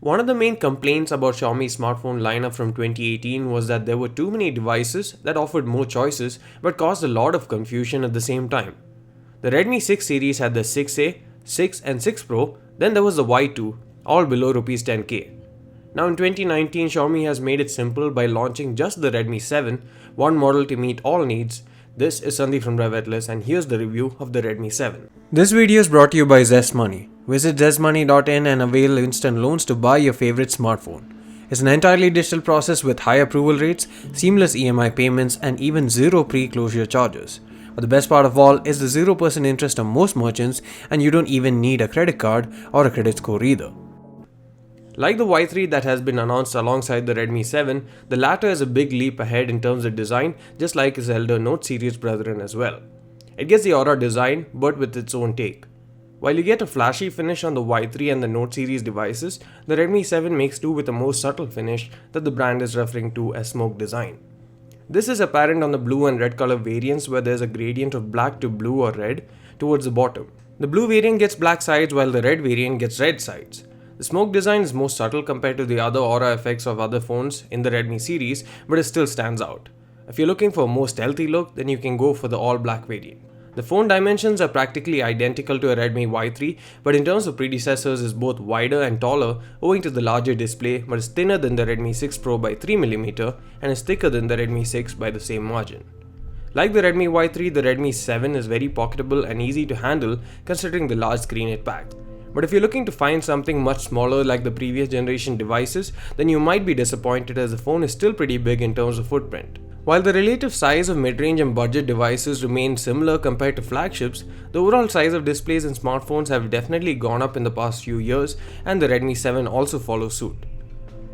One of the main complaints about Xiaomi's smartphone lineup from 2018 was that there were too many devices that offered more choices but caused a lot of confusion at the same time. The Redmi 6 series had the 6A, 6 and 6 Pro, then there was the Y2, all below Rs 10k. Now in 2019, Xiaomi has made it simple by launching just the Redmi 7, one model to meet all needs. This is Sandeep from RevAtlas and here's the review of the Redmi 7. This video is brought to you by ZestMoney. Visit zestmoney.in and avail instant loans to buy your favorite smartphone. It's an entirely digital process with high approval rates, seamless EMI payments and even zero pre-closure charges. But the best part of all is the 0% interest on most merchants, and you don't even need a credit card or a credit score either. Like the Y3 that has been announced alongside the Redmi 7, the latter is a big leap ahead in terms of design, just like its elder Note series brethren as well. It gets the Aura design, but with its own take. While you get a flashy finish on the Y3 and the Note series devices, the Redmi 7 makes do with a more subtle finish that the brand is referring to as smoke design. This is apparent on the blue and red color variants where there is a gradient of black to blue or red towards the bottom. The blue variant gets black sides while the red variant gets red sides. The smoke design is more subtle compared to the other aura effects of other phones in the Redmi series, but it still stands out. If you're looking for a more stealthy look, then you can go for the all black variant. The phone dimensions are practically identical to a Redmi Y3, but in terms of predecessors is both wider and taller owing to the larger display, but is thinner than the Redmi 6 Pro by 3mm and is thicker than the Redmi 6 by the same margin. Like the Redmi Y3, the Redmi 7 is very pocketable and easy to handle considering the large screen it packs. But if you're looking to find something much smaller like the previous generation devices, then you might be disappointed as the phone is still pretty big in terms of footprint. While the relative size of mid-range and budget devices remain similar compared to flagships, the overall size of displays in smartphones have definitely gone up in the past few years, and the Redmi 7 also follows suit.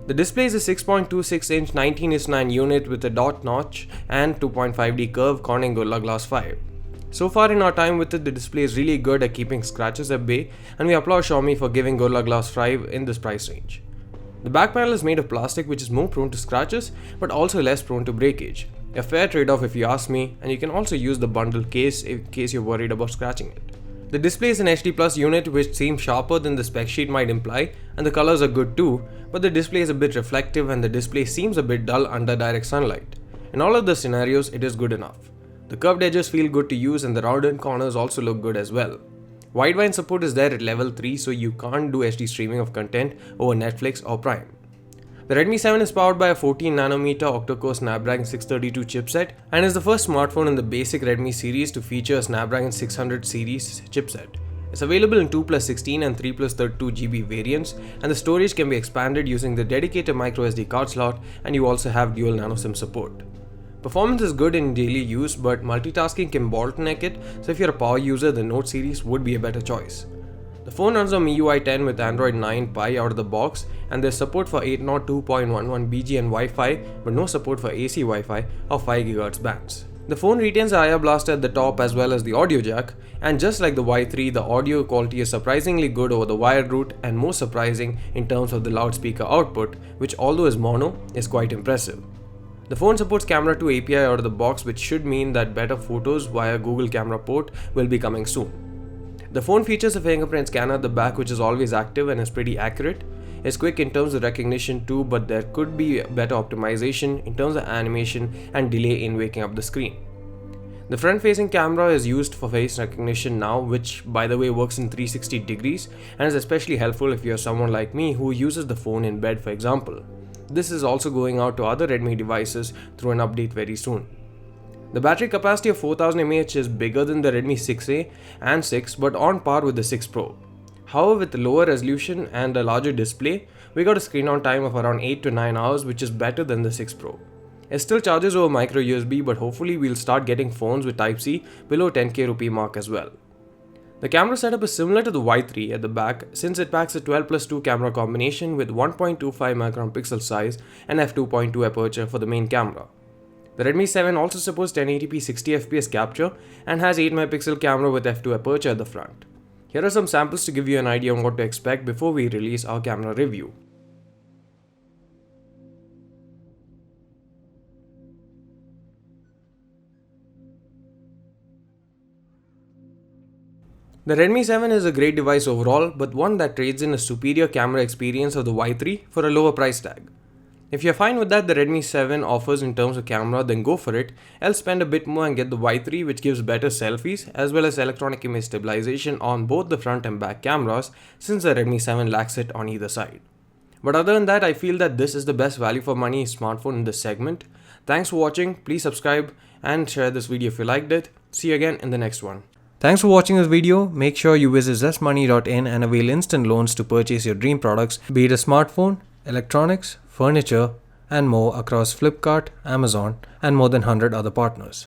The display is a 6.26-inch 19:9 unit with a dot notch and 2.5D curve cornering Gorilla Glass 5. So far in our time with it, the display is really good at keeping scratches at bay, and we applaud Xiaomi for giving Gorilla Glass 5 in this price range. The back panel is made of plastic which is more prone to scratches but also less prone to breakage. A fair trade-off if you ask me, and you can also use the bundle case in case you're worried about scratching it. The display is an HD Plus unit which seems sharper than the spec sheet might imply, and the colors are good too, but the display is a bit reflective and the display seems a bit dull under direct sunlight. In all of the scenarios, it is good enough. The curved edges feel good to use and the rounded corners also look good as well. Wideband support is there at level 3, so you can't do HD streaming of content over Netflix or Prime. The Redmi 7 is powered by a 14nm octa-core Snapdragon 632 chipset and is the first smartphone in the basic Redmi series to feature a Snapdragon 600 series chipset. It's available in 2+16 and 3+32GB variants, and the storage can be expanded using the dedicated microSD card slot, and you also have dual nano SIM support. Performance is good in daily use, but multitasking can bottleneck it, so if you're a power user, the Note series would be a better choice. The phone runs on MIUI 10 with Android 9 Pie out of the box, and there's support for 802.11bg and Wi-Fi, but no support for AC Wi-Fi or 5GHz bands. The phone retains a IR blaster at the top as well as the audio jack, and just like the Y3, the audio quality is surprisingly good over the wired route and more surprising in terms of the loudspeaker output, which although is mono, is quite impressive. The phone supports Camera 2 API out of the box, which should mean that better photos via Google Camera port will be coming soon. The phone features a fingerprint scanner at the back which is always active and is pretty accurate. It's quick in terms of recognition too, but there could be better optimization in terms of animation and delay in waking up the screen. The front-facing camera is used for face recognition now, which by the way works in 360 degrees and is especially helpful if you're someone like me who uses the phone in bed, for example. This is also going out to other Redmi devices through an update very soon. The battery capacity of 4000 mAh is bigger than the Redmi 6A and 6 but on par with the 6 Pro. However, with the lower resolution and a larger display, we got a screen on time of around 8 to 9 hours, which is better than the 6 Pro. It still charges over micro USB, but hopefully we'll start getting phones with Type-C below 10k rupee mark as well. The camera setup is similar to the Y3 at the back since it packs a 12+2 camera combination with 1.25 micropixel size and f2.2 aperture for the main camera. The Redmi 7 also supports 1080p 60fps capture and has 8 megapixel camera with f2 aperture at the front. Here are some samples to give you an idea on what to expect before we release our camera review. The Redmi 7 is a great device overall, but one that trades in a superior camera experience of the Y3 for a lower price tag. If you're fine with that the Redmi 7 offers in terms of camera, then go for it. Else spend a bit more and get the Y3, which gives better selfies as well as electronic image stabilization on both the front and back cameras, since the Redmi 7 lacks it on either side. But other than that, I feel that this is the best value for money smartphone in this segment. Thanks for watching, please subscribe and share this video if you liked it. See you again in the next one. Thanks for watching this video. Make sure you visit ZestMoney.in and avail instant loans to purchase your dream products, be it a smartphone, electronics, furniture, and more across Flipkart, Amazon, and more than 100 other partners.